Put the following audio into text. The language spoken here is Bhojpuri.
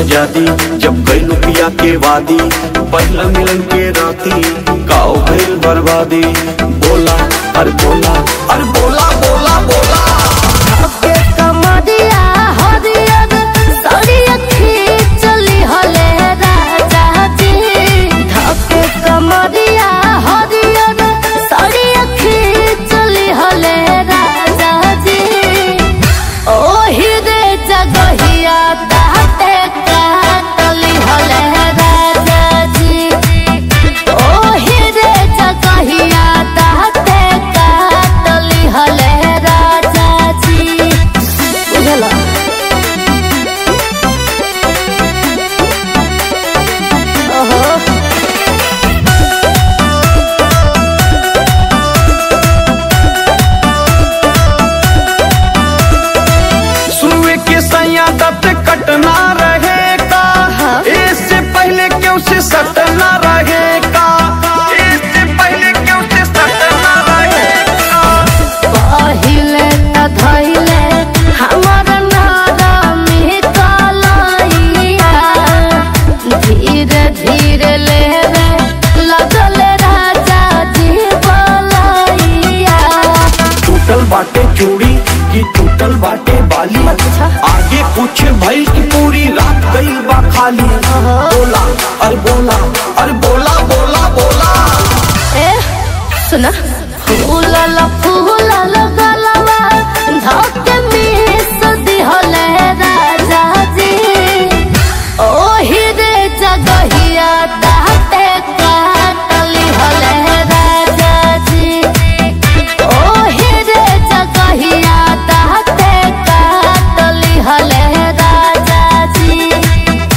आजादी जब गइलू पिया के वादी, पहला मिलन के राती काओ भइल बर्बादी। बोला अरे बोला अरे बोला बोला बोला के कमरिया हरियर सड़िया खींचली हले राजा जी। धके कमरिया हरियर सड़िया खींचली हले राजा जी। ओही रे जगहिया ताते काटली हले राजा जी। ओही रे जगहिया ताते काटली हले राजा जी। बुझला ओहो सुनवे के सैया दत कटना रहेगा, इससे पहले क्यों से सटना रहेगा, इससे पहले क्यों से सटना रहेगा। पहिले त धइले हमर नारामी कलैया। धीरे धीरे लेवे लगल राजा जी बलैया। टूटल बाटे चूड़ी की टूटल बाटे बाली, आगे कुछ भइल की पूरी रात गइल बा खाली। बोला अरे बोला अरे बोला बोला बोला ए सुना फूलल फूलल गलवा धक